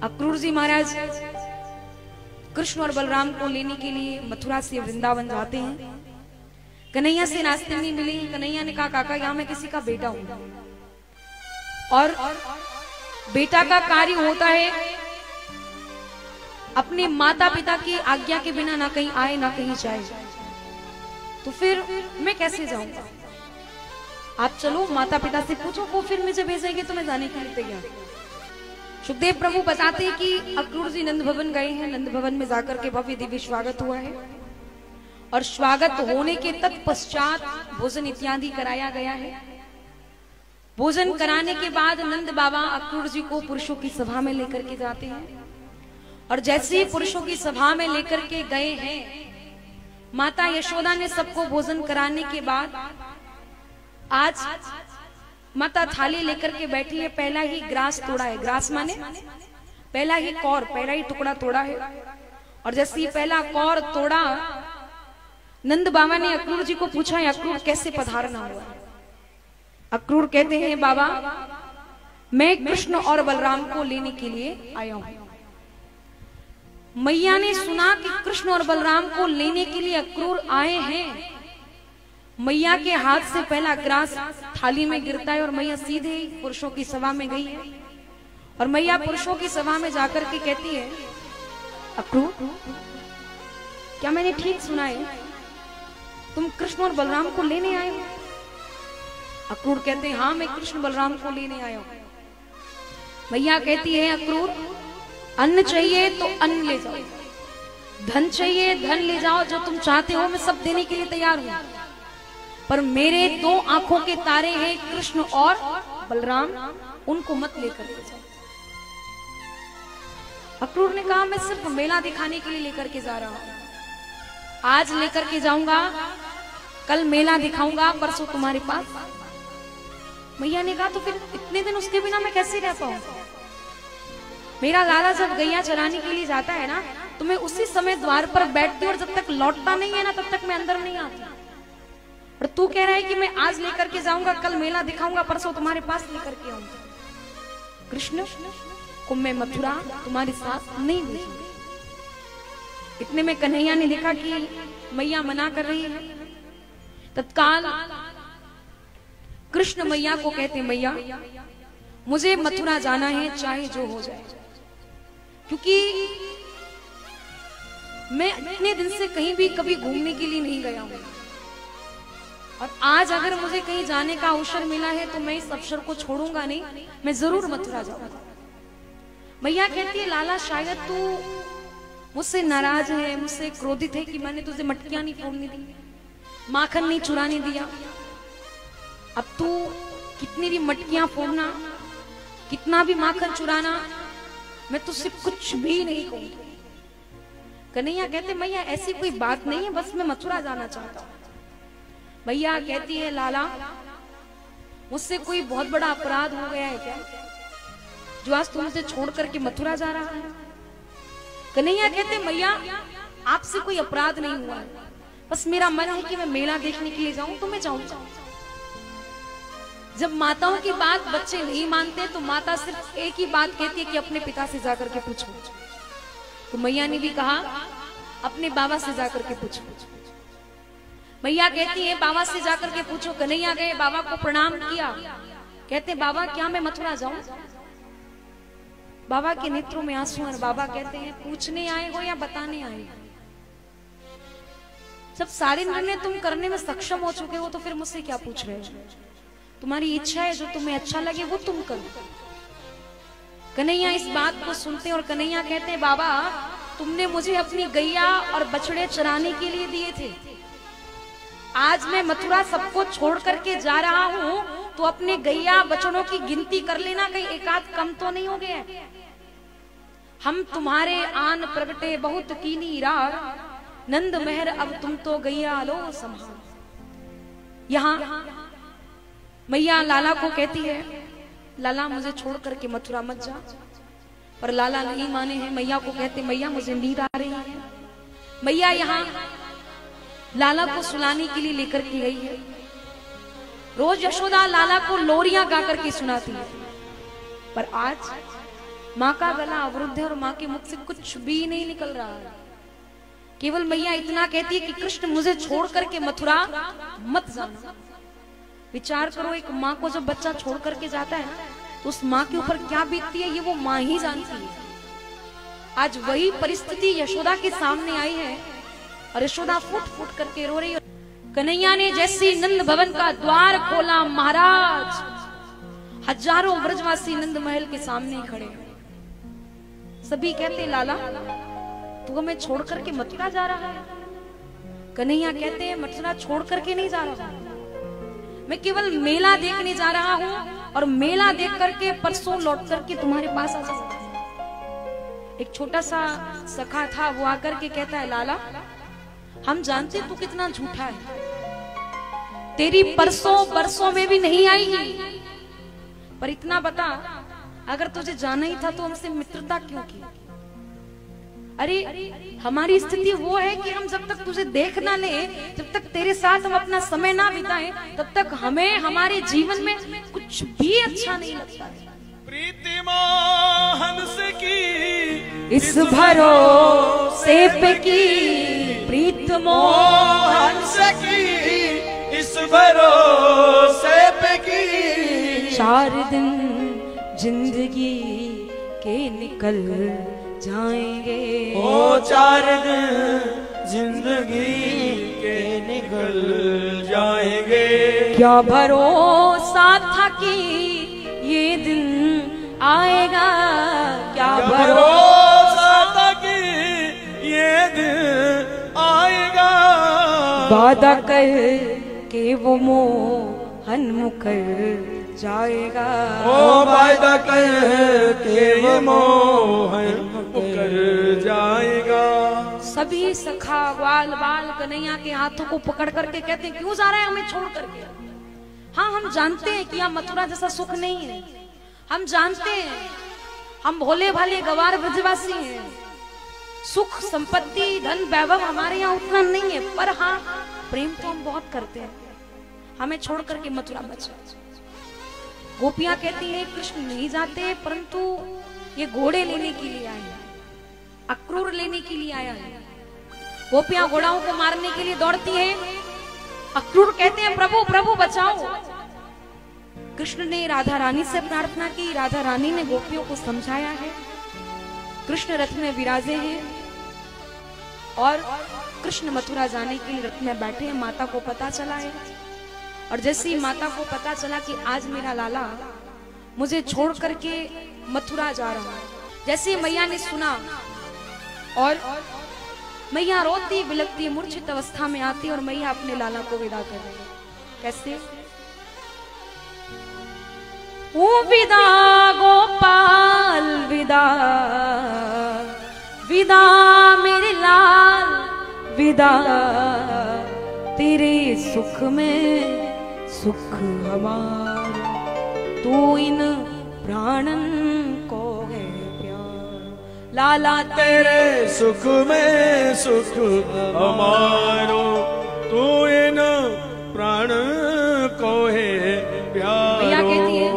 अक्रूर जी महाराज कृष्ण और बलराम को लेने के लिए मथुरा से वृंदावन जाते हैं। कन्हैया से रास्ते नहीं मिली। कन्हैया ने कहा काका यहाँ मैं किसी का बेटा हूं और बेटा का कार्य होता है अपने माता पिता की आज्ञा के बिना ना कहीं आए ना कहीं जाए, तो फिर मैं कैसे जाऊंगा? आप चलो माता पिता से पूछो, वो फिर मुझे भेजेंगे तो मैं जाने के लिए तैयार। सुखदेव प्रभु बताते हैं कि अक्रूर जी नंद भवन गए हैं। नंद भवन में जाकर के भव्य दिव्य स्वागत हुआ है और स्वागत होने के तत्पश्चात भोजन इत्यादि कराया गया है। भोजन कराने के बाद नंद बाबा अक्रूर जी को पुरुषों की सभा में लेकर के जाते हैं और जैसे ही पुरुषों की सभा में लेकर के गए हैं, माता यशोदा ने सबको भोजन कराने के बाद आज माता थाली लेकर के बैठी है। पहला ही ग्रास तोड़ा है। ग्रास माने पहला ही कौर, पहला ही टुकड़ा तोड़ा है। और जैसे ही पहला कौर तोड़ा, नंद बाबा ने अक्रूर जी को पूछा है अक्रूर कैसे पधारना हुआ? अक्रूर कहते हैं बाबा मैं कृष्ण और बलराम को लेने के लिए आया हूं। मैया ने सुना कि कृष्ण और बलराम को लेने के लिए अक्रूर आए हैं। मैया के हाथ से पहला ग्रास थाली में गिरता है और मैया सीधे ही पुरुषों की सभा में गई है। और मैया पुरुषों की सभा में जाकर के कहती है अक्रूर क्या मैंने ठीक सुना है? तुम कृष्ण और बलराम को लेने आए हो? अक्रूर कहते हैं हाँ मैं कृष्ण बलराम को लेने आया हूं। मैया कहती है अक्रूर अन्न चाहिए तो अन्न ले जाओ, धन चाहिए धन ले जाओ, जो तुम चाहते हो मैं सब देने के लिए तैयार हूं, पर मेरे दो आंखों के तारे हैं कृष्ण और बलराम, उनको मत लेकर के जाओ। अक्रूर ने कहा मैं सिर्फ मेला दिखाने के लिए लेकर के जा रहा हूं, आज लेकर के जाऊंगा, कल मेला दिखाऊंगा, परसों तुम्हारे पास। मैया ने कहा तो फिर इतने दिन उसके बिना मैं कैसे रह पाऊंगा? मेरा लाला जब गैया चराने के लिए जाता है ना तो मैं उसी समय द्वार पर बैठती और जब तक लौटता नहीं है ना तब तक मैं अंदर नहीं आती। और तू कह रहा है कि मैं आज लेकर के जाऊंगा, कल मेला दिखाऊंगा, परसों तुम्हारे पास लेकर के आऊंगा। कृष्ण को मैं मथुरा तुम्हारे साथ नहीं भेजूंगी। इतने में कन्हैया ने देखा कि मैया मना कर रही है। तत्काल कृष्ण मैया को कहते मैया मुझे मथुरा जाना है चाहे जो हो जाए, क्योंकि मैं इतने दिन से कहीं भी कभी घूमने के लिए नहीं गया हूं और आज अगर मुझे कहीं जाने का अवसर मिला है तो मैं इस अवसर को छोड़ूंगा नहीं, मैं जरूर मथुरा जाऊंगा। मैया कहती है लाला शायद तू मुझसे नाराज है, मुझसे क्रोधित है कि मैंने तुझे मटकियां नहीं फोड़ने दी, माखन नहीं चुराने दिया। अब तू कितनी भी मटकियां फोड़ना, कितना भी माखन चुराना, मैं तुझसे कुछ भी नहीं कहूंगी। कन्हैया कहते मैया ऐसी कोई बात नहीं है, बस मैं मथुरा जाना चाहता हूं। भैया कहती है लाला मुझसे कोई बहुत बड़ा अपराध हो गया है क्या, जो आज तुम मुझे छोड़ करके मथुरा जा रहा है? कन्हैया कहते मैया आपसे कोई अपराध नहीं हुआ है, बस मेरा मन है कि मैं मेला देखने के लिए जाऊं तो मैं जाऊंगा। जब माताओं की बात बच्चे नहीं मानते तो माता सिर्फ एक ही बात कहती है कि अपने पिता से जाकर के पूछो। तो मैया ने भी कहा अपने बाबा से जाकर के पूछो। मैया कहती है बाबा से जाकर के पूछो। कन्हैया गए, बाबा को प्रणाम किया, कहते बाबा क्या मैं मथुरा जाऊं? बाबा के नेत्रों में आंसू और बाबा कहते हैं पूछने आए हो या बताने आए हो? जब सारे निर्णय तुम करने में सक्षम हो चुके हो तो फिर मुझसे क्या पूछ रहे हो? तुम्हारी इच्छा है, जो तुम्हें अच्छा लगे वो तुम करो। कन्हैया इस बात को सुनते और कन्हैया कहते हैं बाबा तुमने मुझे अपनी गैया और बछड़े चराने के लिए दिए थे, आज मैं मथुरा सबको छोड़ करके जा रहा हूं तो अपने गैया बछड़ों की गिनती कर लेना, कहीं एक आध कम तो नहीं हो गया। हम तुम्हारे आन प्रगटे बहुत कीनी रात, नंद मेहर अब तुम तो गैया लो संभाल। यहाँ मैया लाला को कहती है लाला मुझे छोड़ करके मथुरा मत जा, पर लाला नहीं माने हैं। मैया को कहते मैया मुझे नींद आ रही है। मैया यहाँ लाला को सुलाने के लिए लेकर के गई है। रोज यशोदा लाला को लोरियां गा करके सुनाती है, पर आज माँ का गला अवरुद्ध है और माँ के मुख से कुछ भी नहीं निकल रहा है। केवल मैया इतना कहती है कि कृष्ण मुझे छोड़ करके मथुरा मत जाना। विचार करो, एक माँ को जब बच्चा छोड़ करके जाता है तो उस माँ के ऊपर क्या बीतती है ये वो माँ ही जानती है। आज वही परिस्थिति यशोदा के सामने आई है और यशोदा फुट फुट करके रो रही है। कन्हैया ने जैसे नंद भवन का द्वार खोला, महाराज हजारों ब्रजवासी नंद महल के सामने खड़े। सभी कहते लाला तू हमें छोड़ करके मथुरा जा रहा है। कन्हैया कहते हैं मथुरा छोड़ करके नहीं जा रहा, मैं केवल मेला देखने जा रहा हूँ और मेला देख करके परसों लौट करके तुम्हारे पास आ जाऊंगा। एक छोटा सा सखा था, वो आकर के कहता है लाला हम जानते तू कितना झूठा है, तेरी परसों बरसों में भी नहीं आएगी, पर इतना बता अगर तुझे जाना ही था तो हमसे मित्रता क्यों की। अरे हमारी स्थिति वो है कि हम जब तक तुझे देख ना ले, जब तक तेरे साथ हम अपना समय ना बिताएं, तब तक हमें हमारे जीवन में कुछ भी अच्छा नहीं लगता है। प्रीति हंस की इस भरोसे पे की, प्रीत हंस की इस भरोसे पे की, 4 दिन जिंदगी के निकल जाएंगे, ओ 4 दिन जिंदगी के निकल जाएंगे। क्या भरोसा था कि ये दिन आएगा, क्या भरोसा था कि ये दिन आएगा, वादा कर के वो मोहन मुकर जाएगा, ओ वादा कर के वो मोहन मुकर जाएगा। सभी सखा ग्वाल बाल कन्हैया के हाथों को पकड़ करके कहते हैं क्यों जा रहा है हमें छोड़ करके। हाँ हम जानते हैं कि यहाँ मथुरा जैसा सुख नहीं है, हम जानते हैं हम भोले भाले गवार ब्रजवासी हैं, सुख संपत्ति धन वैभव हमारे यहाँ उतना नहीं है, पर हाँ प्रेम तो हम बहुत करते हैं, हमें छोड़ करके मथुरा मत जाओ। गोपियां कहती हैं कृष्ण नहीं जाते, परंतु ये घोड़े लेने के लिए आए हैं, अक्रूर लेने के लिए आया है। गोपियां घोड़ाओं को मारने के लिए दौड़ती हैं, अक्रूर कहते हैं प्रभु प्रभु बचाओ। कृष्ण ने राधा रानी से प्रार्थना की, राधा रानी ने गोपियों को समझाया है। कृष्ण रथ में विराजे हैं और कृष्ण मथुरा जाने के लिए रथ में बैठे हैं। माता को पता चला है और जैसे ही माता को पता चला कि आज मेरा लाला मुझे छोड़ करके मथुरा जा रहा है, जैसे मैया ने सुना और मैया रोती बिलखती मूर्छित अवस्था में आती और मैया अपने लाला को विदा कर रही है। कैसे? ओ विदा गोपाल विदा, विदा मेरे लाल विदा, तेरे सुख में सुख हमारा, तू इन प्राणन को है प्यार। लाला तेरे सुख में सुख हमारो, तू इन प्राण को है प्यारो। भैया कहती है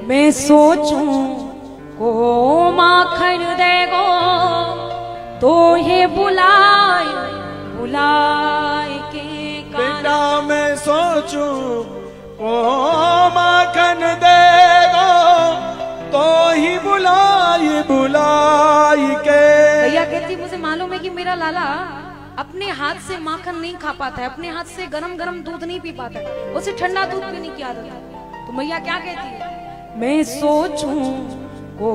मैं सोचूं को माखन देगो, तो ये बुलाए बुलाए के बेटा मैं सोचूं को माखन देगो, तो ही बुलाई बुलाई के। भैया कहती मुझे मालूम है कि मेरा लाला अपने हाथ से माखन नहीं खा पाता है, अपने हाथ से गरम गरम दूध नहीं पी पाता है, उसे ठंडा दूध पीने की आदत है। तो मैया क्या कहती है मैं सोचूं को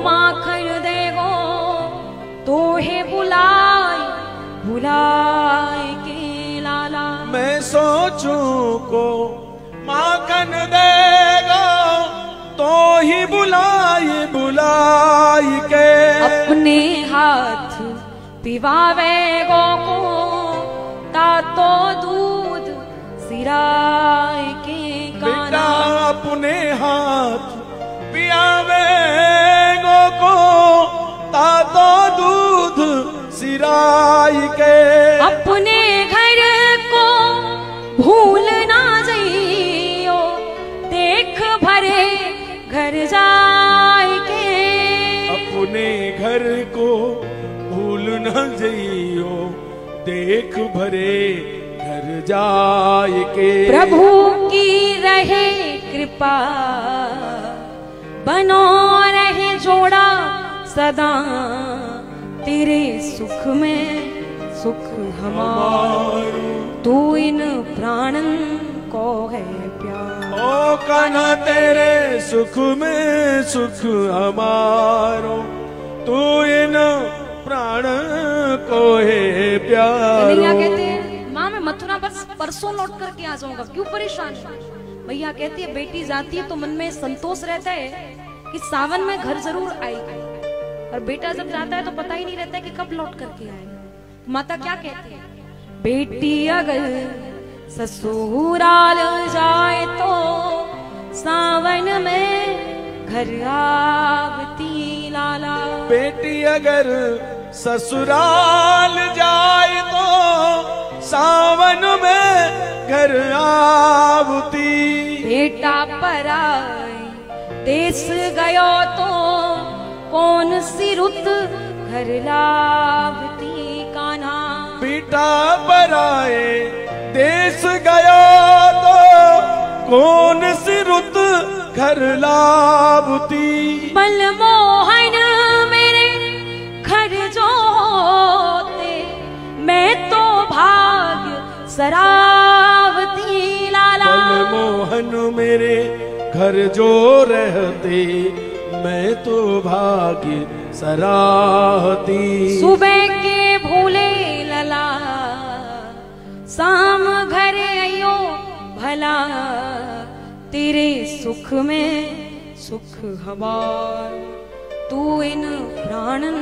माखन देगो, तो है बुलाए बुलाए के लाला। मैं सोचूं को माखन देगा, तो ही बुलाई बुलाई के। अपने हाथ पिवावे गो को, तातो दूध सिराय के बेटा अपने हाथ पियावे गो को, तातो दूध सिराय के। अपने घर को भूल ना जाइयो, देख भरे घर जाए के। अपने घर को भूल न जइयो, देख भरे घर जाय के। प्रभु की रहे कृपा, बनो रहे जोड़ा सदा, तेरे सुख में सुख हमारो, तू इन प्राणन को है प्यार। ओ कान्हा तेरे सुख में सुख हमारो, तू इन प्राण को है प्यार। भैया कहते हैं माँ मैं मथुरा बस परसों लौट करके आ जाऊंगा, क्यों परेशान है? भैया कहती है बेटी जाती है तो मन में संतोष रहता है कि सावन में घर जरूर आएगी, और बेटा जब जाता है तो पता ही नहीं रहता है कि कब लौट करके आएगा। माता क्या कहती है? बेटी अगर ससुराल जाए तो सावन में घर आवती लाला। बेटी अगर ससुराल जाए तो सावन में घर आवती। बेटा पराए देश गयो तो कौन सी रुत घर लावती कान्हा। बेटा पराए देश गया तो कौन सी रुत घर लावती। बलमोहन मेरे घर जो होते, मैं तो भाग्य सरावती लाला। बलमोहन मेरे घर जो रहते, मैं तो भाग्य सराहती। सुबह के भूले लला, शाम घर आयो भला, तेरे सुख में सुख हमार, तू इन प्राणन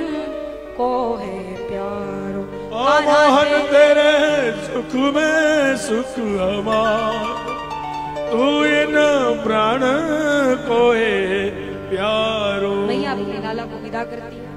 को है प्यारो। मोहन तेरे सुख में सुख हमार, तू इन प्राण को है प्यारो। मैया अपने लाला को विदा करती है।